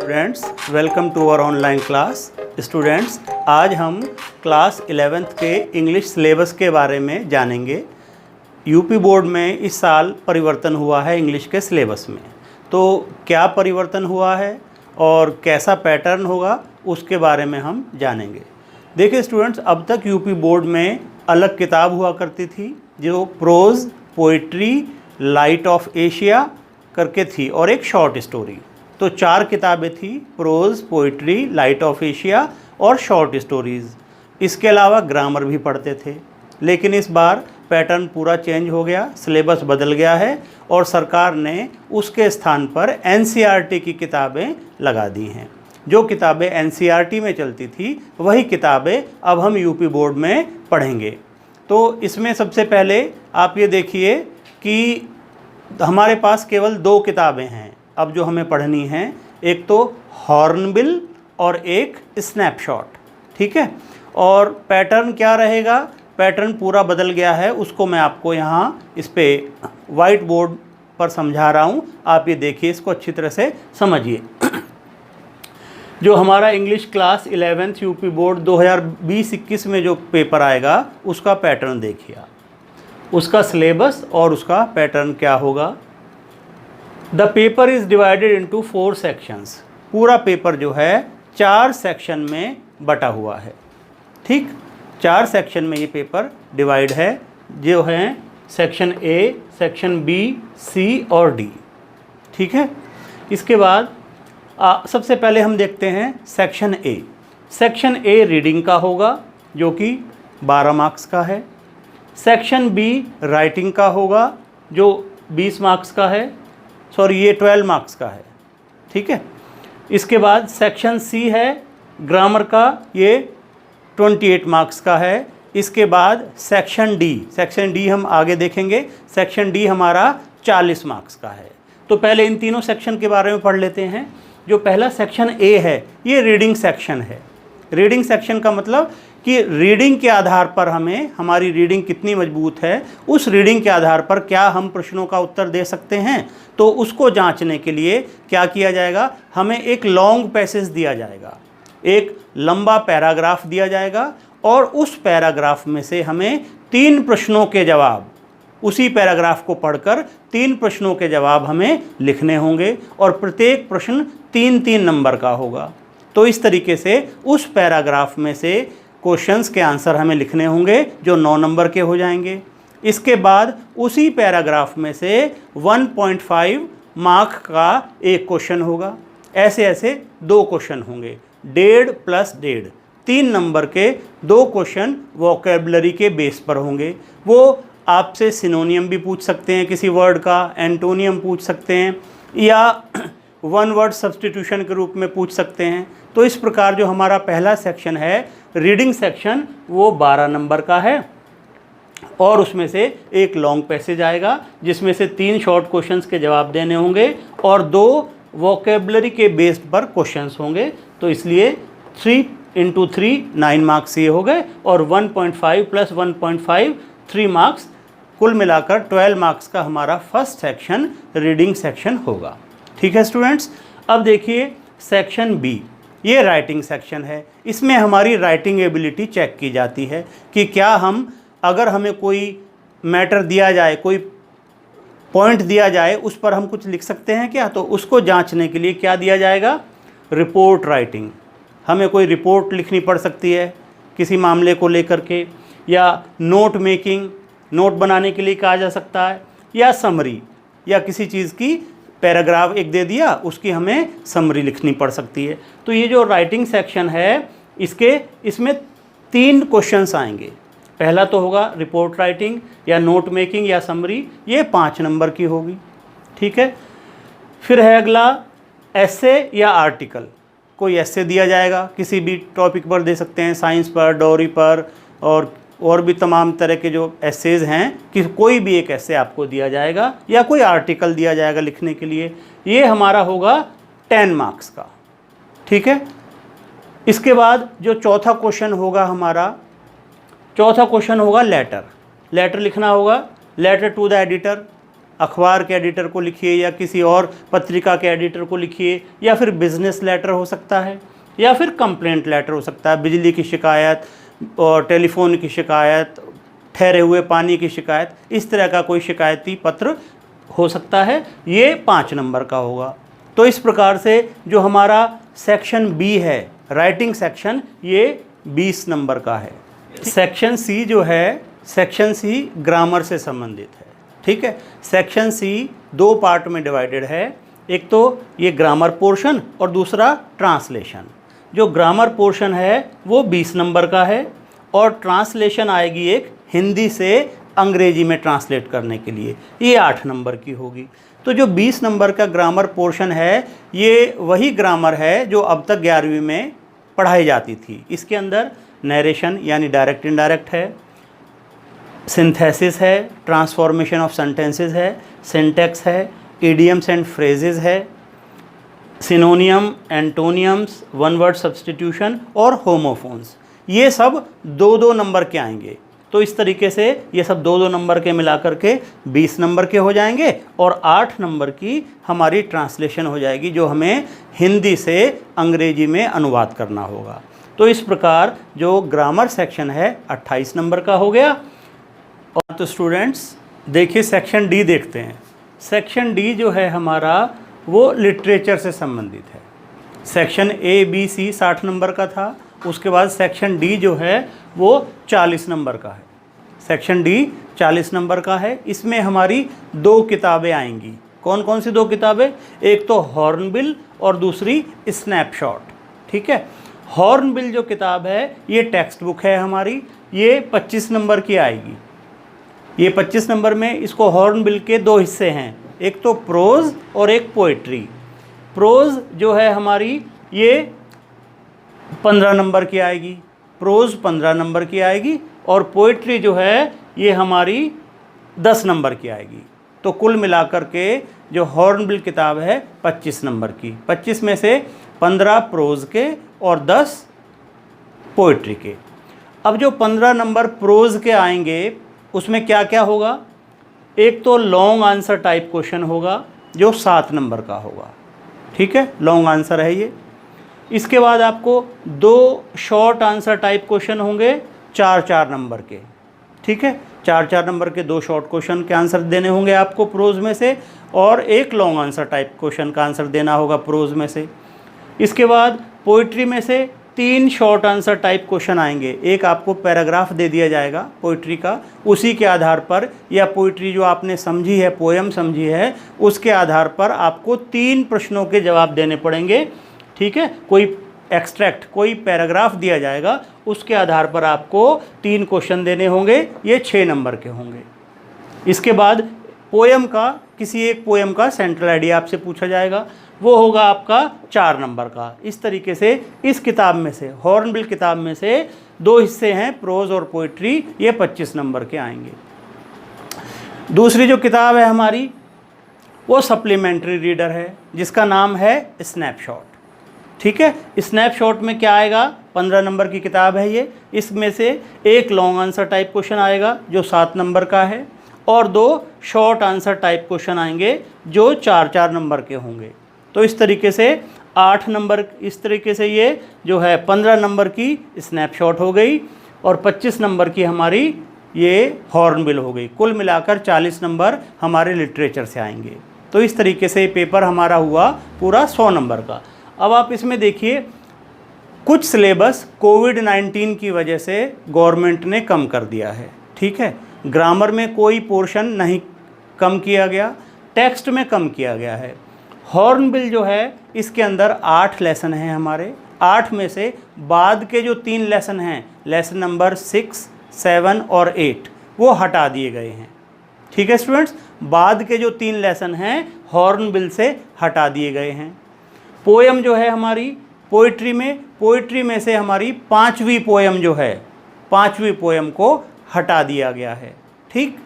Students, welcome to our online class. Students, आज हम class 11th के इंग्लिश सिलेबस के बारे में जानेंगे। यूपी बोर्ड में इस साल परिवर्तन हुआ है इंग्लिश के सिलेबस में। तो क्या परिवर्तन हुआ है और कैसा पैटर्न होगा उसके बारे में हम जानेंगे। देखिए स्टूडेंट्स, अब तक यूपी बोर्ड में अलग किताब हुआ करती थी जो prose, poetry, Light of Asia करके थी और एक शॉर्ट स्टोरी। तो 4 किताबें थी, prose, poetry, Light of Asia और शॉर्ट स्टोरीज़। इसके अलावा ग्रामर भी पढ़ते थे। लेकिन इस बार पैटर्न पूरा चेंज हो गया, सिलेबस बदल गया है और सरकार ने उसके स्थान पर एनसीईआरटी की किताबें लगा दी हैं। जो किताबें एनसीईआरटी में चलती थी वही किताबें अब हम यूपी बोर्ड में पढ़ेंगे। तो इसमें सबसे पहले आप ये देखिए कि हमारे पास केवल 2 किताबें हैं अब जो हमें पढ़नी हैं। एक तो हॉर्नबिल और एक स्नैपशॉट, ठीक है। और पैटर्न क्या रहेगा, पैटर्न पूरा बदल गया है, उसको मैं आपको यहाँ इस पे वाइट बोर्ड पर समझा रहा हूँ। आप ये देखिए, इसको अच्छी तरह से समझिए। जो हमारा English class 11th UP board 2020-21 में जो पेपर आएगा उसका पैटर्न देखिए, उसका सिलेबस और उसका पैटर्न क्या होगा। The paper is divided into 4 sections. पूरा पेपर जो है 4 सेक्शन में बटा हुआ है, ठीक। 4 सेक्शन में ये पेपर डिवाइड है, जो हैं सेक्शन ए, सेक्शन बी, सी और डी, ठीक है। इसके बाद सबसे पहले हम देखते हैं section A. Section A reading का होगा जो कि 12 मार्क्स का है। सेक्शन बी राइटिंग का होगा जो 20 मार्क्स का है, सॉरी ये 12 मार्क्स का है, ठीक है। इसके बाद सेक्शन सी है ग्रामर का, ये 28 मार्क्स का है। इसके बाद सेक्शन डी हम आगे देखेंगे। सेक्शन डी हमारा 40 मार्क्स का है। तो पहले इन तीनों सेक्शन के बारे में पढ़ लेते हैं। जो पहला सेक्शन ए है ये रीडिंग सेक्शन है। रीडिंग सेक्शन का मतलब कि रीडिंग के आधार पर हमें, हमारी रीडिंग कितनी मजबूत है, उस रीडिंग के आधार पर क्या हम प्रश्नों का उत्तर दे सकते हैं। तो उसको जांचने के लिए क्या किया जाएगा, हमें एक लॉन्ग पैसेज दिया जाएगा, एक लंबा पैराग्राफ दिया जाएगा और उस पैराग्राफ में से हमें 3 प्रश्नों के जवाब, उसी पैराग्राफ को पढ़कर 3 प्रश्नों के जवाब हमें लिखने होंगे और प्रत्येक प्रश्न 3-3 नंबर का होगा। तो इस तरीके से उस पैराग्राफ में से क्वेश्चंस के आंसर हमें लिखने होंगे जो 9 नंबर के हो जाएंगे। इसके बाद उसी पैराग्राफ में से 1.5 मार्क का एक क्वेश्चन होगा। ऐसे ऐसे 2 क्वेश्चन होंगे, 1.5 प्लस 1.5, 3 नंबर के 2 क्वेश्चन वोकैबुलरी के बेस पर होंगे। वो आपसे सिनोनियम भी पूछ सकते हैं किसी वर्ड का, एंटोनियम पूछ सकते हैं या 1 वर्ड सब्स्टिट्यूशन के रूप में पूछ सकते हैं। तो इस प्रकार जो हमारा पहला सेक्शन है रीडिंग सेक्शन वो 12 नंबर का है और उसमें से एक लॉन्ग पैसेज आएगा जिसमें से 3 शॉर्ट क्वेश्चंस के जवाब देने होंगे और 2 वोकैबुलरी के बेस्ड पर क्वेश्चंस होंगे। तो इसलिए 3 × 3 9 मार्क्स ये हो गए और 1.5 प्लस 1.5 3 मार्क्स, कुल मिलाकर 12 मार्क्स का हमारा फर्स्ट सेक्शन रीडिंग सेक्शन होगा, ठीक है स्टूडेंट्स। अब देखिए सेक्शन बी, ये राइटिंग सेक्शन है। इसमें हमारी राइटिंग एबिलिटी चेक की जाती है कि क्या हम, अगर हमें कोई मैटर दिया जाए, कोई पॉइंट दिया जाए, उस पर हम कुछ लिख सकते हैं क्या। तो उसको जांचने के लिए क्या दिया जाएगा, रिपोर्ट राइटिंग। हमें कोई रिपोर्ट लिखनी पड़ सकती है किसी मामले को लेकर के, या नोट मेकिंग, नोट बनाने के लिए कहा जा सकता है, या समरी, या किसी चीज़ की पैराग्राफ एक दे दिया उसकी हमें समरी लिखनी पड़ सकती है। तो ये जो राइटिंग सेक्शन है इसमें 3 क्वेश्चंस आएंगे। पहला तो होगा रिपोर्ट राइटिंग या नोट मेकिंग या समरी, ये 5 नंबर की होगी, ठीक है। फिर है अगला एसे या आर्टिकल। कोई एसे दिया जाएगा, किसी भी टॉपिक पर दे सकते हैं, साइंस पर, डोरी पर और भी तमाम तरह के जो एसेज हैं, कि कोई भी एक एसे आपको दिया जाएगा या कोई आर्टिकल दिया जाएगा लिखने के लिए। ये हमारा होगा 10 मार्क्स का, ठीक है। इसके बाद जो चौथा क्वेश्चन होगा हमारा, चौथा क्वेश्चन होगा लेटर लिखना होगा, लेटर टू द एडिटर, अखबार के एडिटर को लिखिए या किसी और पत्रिका के एडिटर को लिखिए, या फिर बिजनेस लेटर हो सकता है, या फिर कंप्लेंट लेटर हो सकता है, बिजली की शिकायत और टेलीफोन की शिकायत, ठहरे हुए पानी की शिकायत, इस तरह का कोई शिकायती पत्र हो सकता है। ये 5 नंबर का होगा। तो इस प्रकार से जो हमारा सेक्शन बी है, राइटिंग सेक्शन, ये 20 नंबर का है। सेक्शन सी जो है, सेक्शन सी ग्रामर से संबंधित है। ठीक है, सेक्शन सी 2 पार्ट में डिवाइडेड है। एक तो ये ग्रामर पोर्शन और दूसरा ट्रांसलेशन। जो ग्रामर पोर्शन है वो 20 नंबर का है और ट्रांसलेशन आएगी एक हिंदी से अंग्रेजी में ट्रांसलेट करने के लिए, ये 8 नंबर की होगी। तो जो 20 नंबर का ग्रामर पोर्शन है, ये वही ग्रामर है जो अब तक 11वीं में पढ़ाई जाती थी। इसके अंदर नरेशन यानी डायरेक्ट इनडायरेक्ट है, सिंथेसिस है, ट्रांसफॉर्मेशन ऑफ सेंटेंसेस है, सिंटैक्स है, इडियम्स एंड फ्रेजेस है, सिनोनियम, एंटोनियम्स, वन वर्ड सब्स्टिट्यूशन और होमोफोन्स। ये सब 2-2 नंबर के आएंगे। तो इस तरीके से ये सब 2-2 नंबर के मिला करके 20 नंबर के हो जाएंगे और 8 नंबर की हमारी ट्रांसलेशन हो जाएगी, जो हमें हिंदी से अंग्रेजी में अनुवाद करना होगा। तो इस प्रकार जो ग्रामर सेक्शन है 28 नंबर का हो गया। और तो स्टूडेंट्स देखिए सेक्शन डी देखते हैं। सेक्शन डी जो है हमारा वो लिटरेचर से संबंधित है। सेक्शन ए बी सी 60 नंबर का था, उसके बाद सेक्शन डी जो है वो 40 नंबर का है। सेक्शन डी 40 नंबर का है। इसमें हमारी 2 किताबें आएंगी। कौन कौन सी 2 किताबें? एक तो हॉर्नबिल और दूसरी स्नैपशॉट। ठीक है, हॉर्नबिल जो किताब है ये टेक्स्ट बुक है हमारी, ये 25 नंबर की आएगी। ये 25 नंबर में इसको हॉर्नबिल के 2 हिस्से हैं, एक तो प्रोज और एक पोइट्री। प्रोज जो है हमारी ये 15 नंबर की आएगी, प्रोज 15 नंबर की आएगी और पोइट्री जो है ये हमारी 10 नंबर की आएगी। तो कुल मिलाकर के जो हॉर्नबिल किताब है 25 नंबर की, 25 में से 15 प्रोज के और 10 पोइट्री के। अब जो 15 नंबर प्रोज के आएंगे उसमें क्या क्या होगा? एक तो लॉन्ग आंसर टाइप क्वेश्चन होगा जो 7 नंबर का होगा। ठीक है, लॉन्ग आंसर है ये। इसके बाद आपको 2 शॉर्ट आंसर टाइप क्वेश्चन होंगे 4-4 नंबर के। ठीक है, 4-4 नंबर के 2 शॉर्ट क्वेश्चन के आंसर देने होंगे आपको प्रोज में से, और एक लॉन्ग आंसर टाइप क्वेश्चन का आंसर देना होगा प्रोज में से। इसके बाद पोइट्री में से 3 शॉर्ट आंसर टाइप क्वेश्चन आएंगे। एक आपको पैराग्राफ दे दिया जाएगा पोइट्री का, उसी के आधार पर, या पोइट्री जो आपने समझी है, पोएम समझी है, उसके आधार पर आपको 3 प्रश्नों के जवाब देने पड़ेंगे। ठीक है, कोई एक्सट्रैक्ट, कोई पैराग्राफ दिया जाएगा, उसके आधार पर आपको 3 क्वेश्चन देने होंगे, ये 6 नंबर के होंगे। इसके बाद पोएम का, किसी एक पोएम का सेंट्रल आइडिया आपसे पूछा जाएगा, वो होगा आपका 4 नंबर का। इस तरीके से इस किताब में से, हॉर्नबिल किताब में से 2 हिस्से हैं, प्रोज और पोइट्री, ये 25 नंबर के आएंगे। दूसरी जो किताब है हमारी वो सप्लीमेंट्री रीडर है, जिसका नाम है स्नैपशॉट। ठीक है, स्नैपशॉट में क्या आएगा? 15 नंबर की किताब है ये। इसमें से एक लॉन्ग आंसर टाइप क्वेश्चन आएगा जो 7 नंबर का है, और 2 शॉर्ट आंसर टाइप क्वेश्चन आएंगे जो 4-4 नंबर के होंगे। तो इस तरीके से 8 नंबर, इस तरीके से ये जो है 15 नंबर की स्नैपशॉट हो गई और 25 नंबर की हमारी ये हॉर्नबिल हो गई। कुल मिलाकर 40 नंबर हमारे लिटरेचर से आएंगे। तो इस तरीके से पेपर हमारा हुआ पूरा 100 नंबर का। अब आप इसमें देखिए, कुछ सिलेबस कोविड-19 की वजह से गवर्नमेंट ने कम कर दिया है। ठीक है, ग्रामर में कोई पोर्शन नहीं कम किया गया, टेक्स्ट में कम किया गया है। हॉर्नबिल जो है इसके अंदर 8 लेसन हैं हमारे। 8 में से बाद के जो 3 लेसन हैं, लेसन नंबर 6, 7 और 8, वो हटा दिए गए हैं। ठीक है स्टूडेंट्स, बाद के जो 3 लेसन हैं हॉर्नबिल से हटा दिए गए हैं। पोएम जो है हमारी पोइट्री में से हमारी 5वीं पोएम जो है, 5वीं पोएम को हटा दिया गया है। ठीक,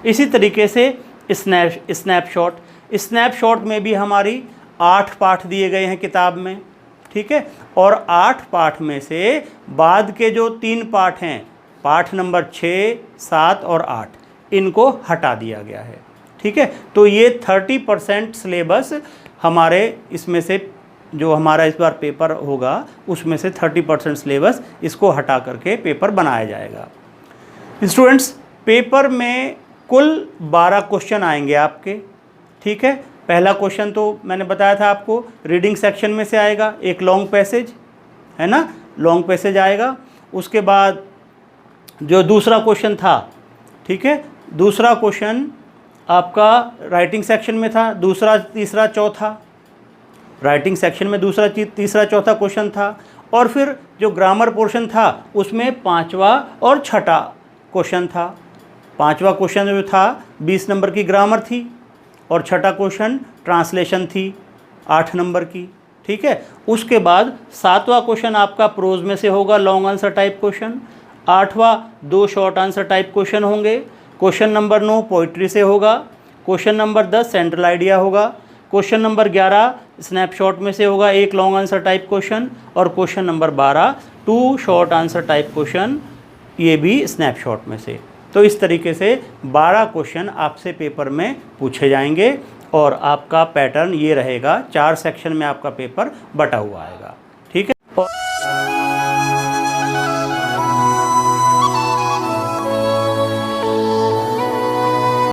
इसी तरीके से स्नैपशॉट में भी हमारी 8 पाठ दिए गए हैं किताब में। ठीक है, और 8 पाठ में से बाद के जो 3 पाठ हैं, पाठ नंबर 6, 7 और 8, इनको हटा दिया गया है। ठीक है। तो ये 30% सिलेबस हमारे इसमें से जो हमारा इस बार पेपर होगा उसमें से 30% सिलेबस इसको हटा करके पेपर बनाया जाएगा। स्टूडेंट्स, पेपर में कुल 12 क्वेश्चन आएंगे आपके, ठीक है। पहला क्वेश्चन तो मैंने बताया था आपको, रीडिंग सेक्शन में से आएगा, एक लॉन्ग पैसेज है ना, लॉन्ग पैसेज आएगा। उसके बाद जो दूसरा क्वेश्चन था, ठीक है, दूसरा क्वेश्चन आपका राइटिंग सेक्शन में था, दूसरा तीसरा चौथा राइटिंग सेक्शन में दूसरा तीसरा चौथा क्वेश्चन था। और फिर जो ग्रामर पोर्शन था उसमें पांचवा और छठा क्वेश्चन था। पांचवा क्वेश्चन जो था 20 नंबर की ग्रामर थी और छठा क्वेश्चन ट्रांसलेशन थी 8 नंबर की, ठीक है। उसके बाद सातवां क्वेश्चन आपका प्रोज में से होगा, लॉन्ग आंसर टाइप क्वेश्चन। आठवां 2 शॉर्ट आंसर टाइप क्वेश्चन होंगे। क्वेश्चन नंबर 9 पोइट्री से होगा। क्वेश्चन नंबर 10 सेंट्रल आइडिया होगा। क्वेश्चन नंबर 11 स्नैपशॉट में से होगा, एक लॉन्ग आंसर टाइप क्वेश्चन। और question number 12 2 short answer type question, ये भी स्नैपशॉट में से। तो इस तरीके से 12 क्वेश्चन आपसे पेपर में पूछे जाएंगे और आपका पैटर्न ये रहेगा, 4 सेक्शन में आपका पेपर बटा हुआ आएगा, ठीक है।